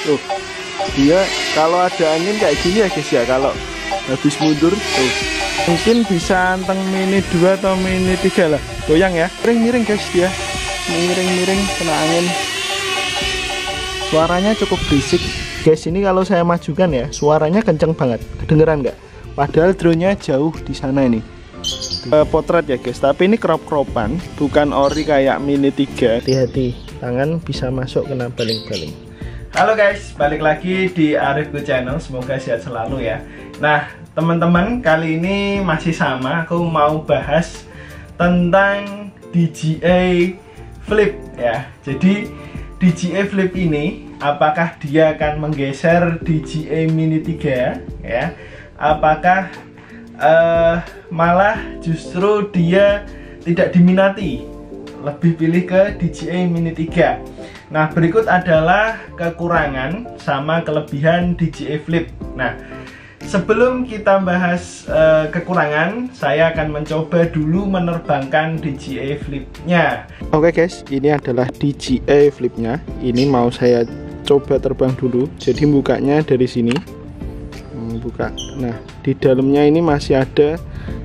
Tuh, dia kalau ada angin kayak gini ya guys ya, kalau habis mundur tuh mungkin bisa anteng mini 2 atau mini 3 lah. Goyang ya, miring-miring guys, dia miring-miring kena angin. Suaranya cukup berisik guys, ini kalau saya majukan ya suaranya kenceng banget, kedengeran nggak? Padahal drone-nya jauh di sana ini. Potret ya guys, tapi ini crop-cropan, bukan ori kayak mini 3. Hati-hati, tangan bisa masuk kena baling-baling. Halo guys, balik lagi di Arifku Channel, semoga sehat selalu ya. Nah teman-teman, kali ini masih sama, aku mau bahas tentang DJI Flip ya. Jadi DJI Flip ini apakah dia akan menggeser DJI Mini 3 ya? Apakah malah justru dia tidak diminati, lebih pilih ke DJI Mini 3. Nah, berikut adalah kekurangan sama kelebihan DJI Flip. Nah, sebelum kita bahas kekurangan, saya akan mencoba dulu menerbangkan DJI Flip-nya. Oke guys, ini adalah DJI Flip-nya. Ini mau saya coba terbang dulu. Jadi bukanya dari sini. Buka. Nah, di dalamnya ini masih ada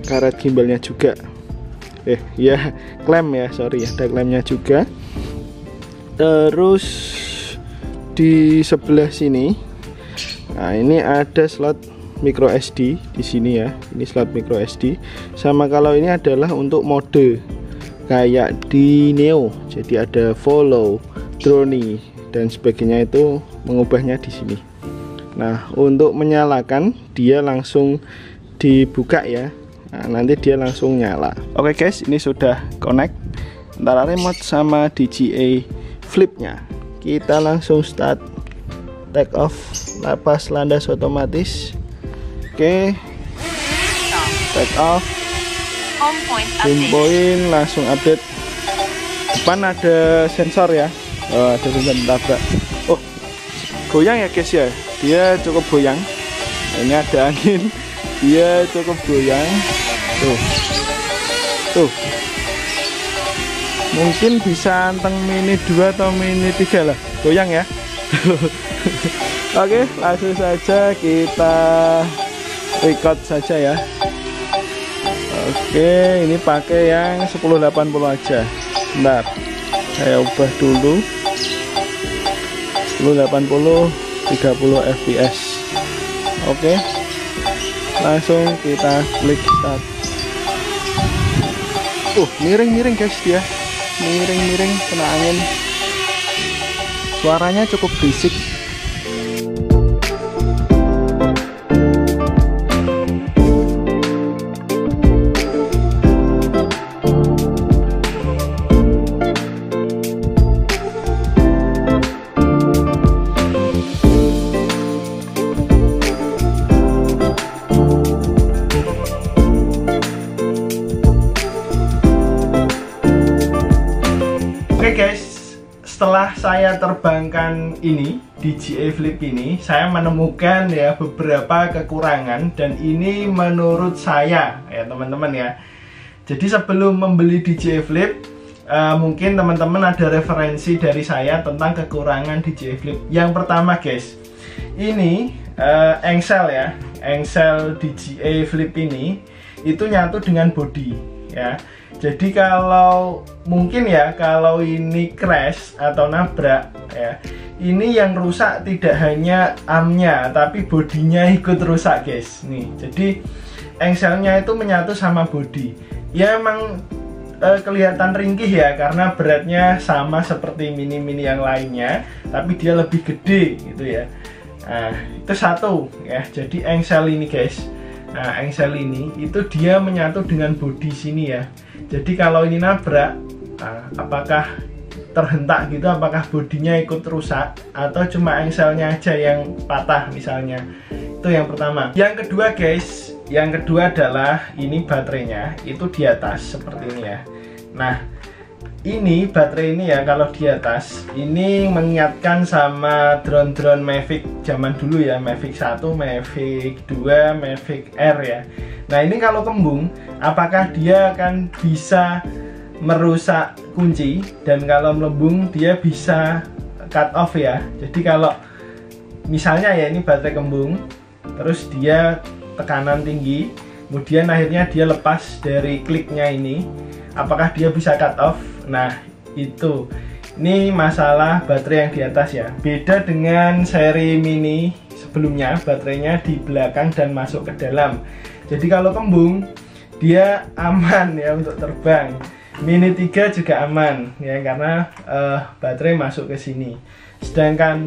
karet gimbalnya juga. Ya, klem ya, sorry, ada klemnya juga. Terus di sebelah sini, nah ini ada slot micro SD di sini ya. Ini slot micro SD. Sama kalau ini adalah untuk mode kayak di Neo. Jadi ada follow, drone dan sebagainya, itu mengubahnya di sini. Nah, untuk menyalakan dia langsung dibuka ya. Nah, nanti dia langsung nyala. Oke guys, ini sudah connect antara remote sama DJI Flip-nya. Kita langsung start take off, lepas landas otomatis. Oke, take off, point langsung update. Depan ada sensor ya. Oh, ada sensor tabrak. Oh, goyang ya guys ya, dia cukup goyang. Ini ada angin, dia cukup goyang. Tuh, mungkin bisa anteng mini 2 atau mini 3 lah, goyang ya. Oke, langsung saja kita record saja ya. Oke, ini pakai yang 1080 aja. Bentar, saya ubah dulu 1080 30 fps. Oke, langsung kita klik start. Miring-miring guys, dia miring-miring kena angin. Suaranya cukup berisik. Oke guys, setelah saya terbangkan ini DJI Flip ini, saya menemukan ya beberapa kekurangan, dan ini menurut saya ya teman-teman ya. Jadi sebelum membeli DJI Flip, mungkin teman-teman ada referensi dari saya tentang kekurangan DJI Flip. Yang pertama guys, ini engsel ya, engsel DJI Flip ini itu nyatu dengan body ya. Jadi kalau mungkin ya, kalau ini crash atau nabrak ya, ini yang rusak tidak hanya armnya tapi bodinya ikut rusak guys. Nih, jadi engselnya itu menyatu sama body. Ya emang kelihatan ringkih ya, karena beratnya sama seperti mini-mini yang lainnya, tapi dia lebih gede gitu ya. Nah, itu satu ya. Jadi engsel ini guys, nah engsel ini itu dia menyatu dengan body sini ya. Jadi kalau ini nabrak, apakah terhentak gitu, apakah bodinya ikut rusak atau cuma engselnya aja yang patah misalnya. Itu yang pertama. Yang kedua guys, yang kedua adalah ini baterainya itu di atas seperti ini ya. Nah, ini baterai ini ya, kalau di atas ini mengingatkan sama drone-drone Mavic zaman dulu ya, Mavic 1, Mavic 2, Mavic Air ya. Nah, ini kalau kembung, apakah dia akan bisa merusak kunci, dan kalau melembung dia bisa cut off ya. Jadi kalau misalnya ya ini baterai kembung, terus dia tekanan tinggi, kemudian akhirnya dia lepas dari kliknya ini, apakah dia bisa cut off? Nah itu, ini masalah baterai yang di atas ya. Beda dengan seri mini sebelumnya, baterainya di belakang dan masuk ke dalam. Jadi kalau kembung dia aman ya untuk terbang. Mini 3 juga aman ya, karena baterai masuk ke sini. Sedangkan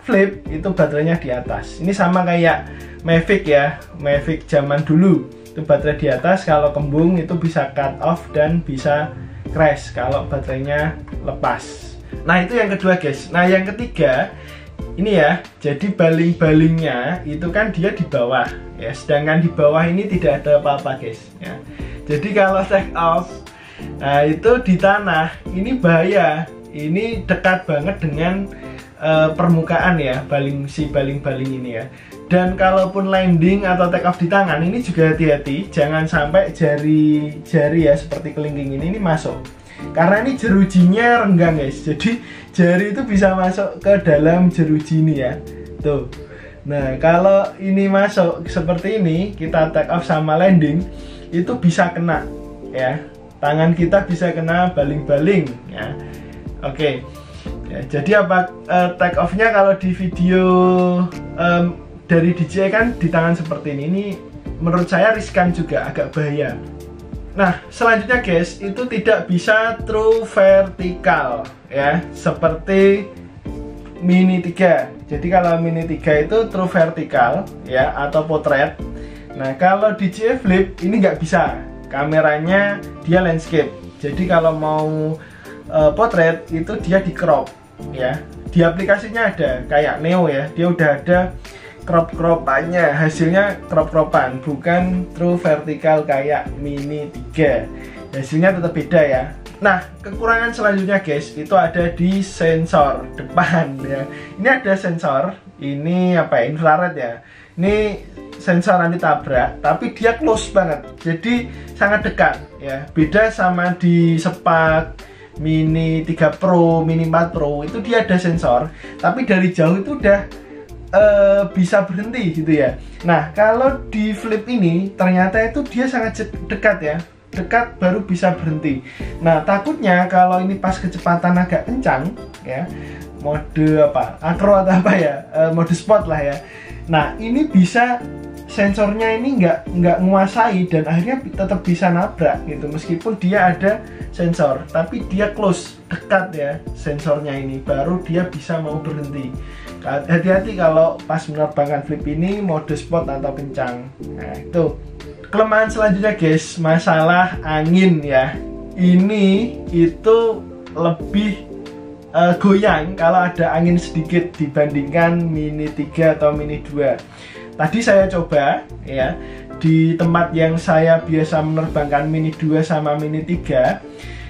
Flip itu baterainya di atas. Ini sama kayak Mavic ya, Mavic zaman dulu itu baterai di atas, kalau kembung itu bisa cut off dan bisa crash kalau baterainya lepas. Nah itu yang kedua guys. Nah yang ketiga ini ya, jadi baling-balingnya itu kan dia di bawah ya, sedangkan di bawah ini tidak ada apa-apa guys ya. Jadi kalau take off, nah itu di tanah ini bahaya, ini dekat banget dengan permukaan ya, baling-baling ini ya. Dan kalaupun landing atau take off di tangan, ini juga hati-hati, jangan sampai jari ya seperti kelingking ini masuk, karena ini jerujinya renggang guys, jadi jari itu bisa masuk ke dalam jeruji ini ya tuh. Nah kalau ini masuk seperti ini, kita take off sama landing itu bisa kena ya, tangan kita bisa kena baling-baling ya. Oke ya, jadi apa, take off-nya kalau di video dari DJI kan di tangan seperti ini menurut saya riskan juga, agak bahaya. Nah selanjutnya guys, itu tidak bisa true vertikal ya, seperti Mini 3. Jadi kalau Mini 3 itu true vertikal ya, atau potret. Nah kalau DJI Flip ini nggak bisa, kameranya dia landscape. Jadi kalau mau potret itu dia di crop ya. Di aplikasinya ada kayak Neo ya, dia udah ada crop-cropannya, hasilnya crop-cropan, bukan true vertikal kayak Mini 3. Hasilnya tetap beda ya. Nah kekurangan selanjutnya guys, itu ada di sensor depan ya. Ini ada sensor, ini apa ya, infrared ya. Ini sensor anti tabrak, tapi dia close banget, jadi sangat dekat ya. Beda sama di Spark Mini 3 Pro, Mini 4 Pro itu dia ada sensor, tapi dari jauh itu udah bisa berhenti gitu ya. Nah kalau di Flip ini ternyata itu dia sangat dekat ya, dekat baru bisa berhenti. Nah takutnya kalau ini pas kecepatan agak kencang ya, mode apa, acro atau apa ya, mode sport lah ya. Nah ini bisa sensornya ini nggak menguasai dan akhirnya tetap bisa nabrak gitu, meskipun dia ada sensor, tapi dia close, dekat ya sensornya ini, baru dia bisa mau berhenti. Hati-hati kalau pas menerbangkan Flip ini mode sport atau kencang. Nah itu kelemahan selanjutnya guys, masalah angin ya. Ini itu lebih goyang kalau ada angin sedikit dibandingkan Mini 3 atau Mini 2. Tadi saya coba ya, di tempat yang saya biasa menerbangkan Mini 2 sama Mini 3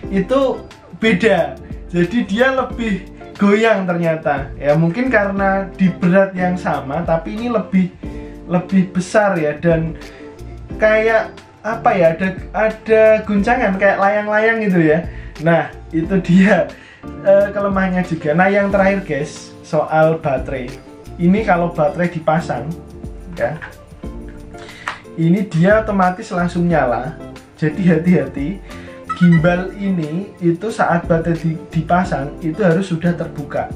itu beda. Jadi dia lebih goyang ternyata ya, mungkin karena di berat yang sama, tapi ini lebih besar ya, dan kayak apa ya, ada guncangan kayak layang-layang gitu ya. Nah itu dia kelemahannya juga. Nah yang terakhir guys, soal baterai. Ini kalau baterai dipasang ya, ini dia otomatis langsung nyala. Jadi hati-hati, gimbal ini itu saat baterai dipasang itu harus sudah terbuka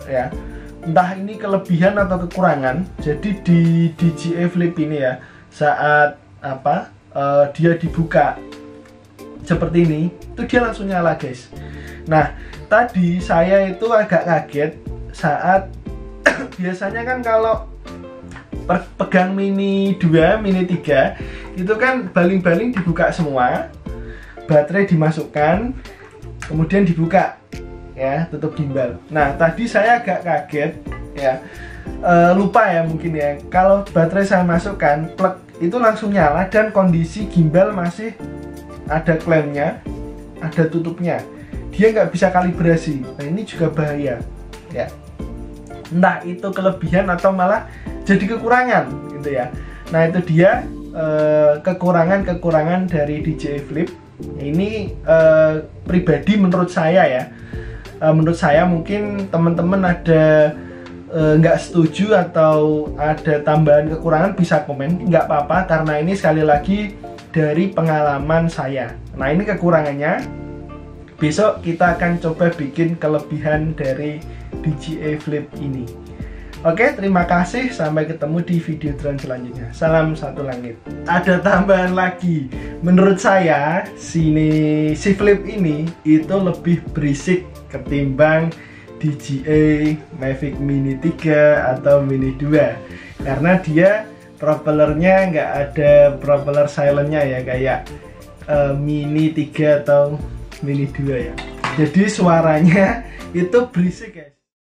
ya. Entah ini kelebihan atau kekurangan. Jadi di DJI Flip ini ya, saat apa dia dibuka seperti ini, itu dia langsung nyala guys. Nah tadi saya itu agak kaget saat biasanya kan kalau pegang Mini 2, Mini 3 itu kan baling-baling dibuka semua, baterai dimasukkan, kemudian dibuka ya, tutup gimbal. Nah tadi saya agak kaget ya, lupa ya mungkin ya, kalau baterai saya masukkan, plug itu langsung nyala dan kondisi gimbal masih ada klemnya, ada tutupnya, dia nggak bisa kalibrasi. Nah ini juga bahaya ya, entah itu kelebihan atau malah jadi kekurangan gitu ya. Nah itu dia kekurangan dari DJI Flip ini. Pribadi menurut saya ya, menurut saya mungkin teman-teman ada nggak setuju atau ada tambahan kekurangan bisa komen, nggak apa-apa, karena ini sekali lagi dari pengalaman saya. Nah ini kekurangannya, besok kita akan coba bikin kelebihan dari DJI Flip ini. Oke, terima kasih, sampai ketemu di video drone selanjutnya. Salam satu langit. Ada tambahan lagi, menurut saya si Flip ini itu lebih berisik ketimbang DJI Mavic Mini 3 atau Mini 2, karena dia propellernya nggak ada propeller silentnya ya, kayak Mini 3 atau Mini 2 ya. Jadi suaranya itu berisik guys.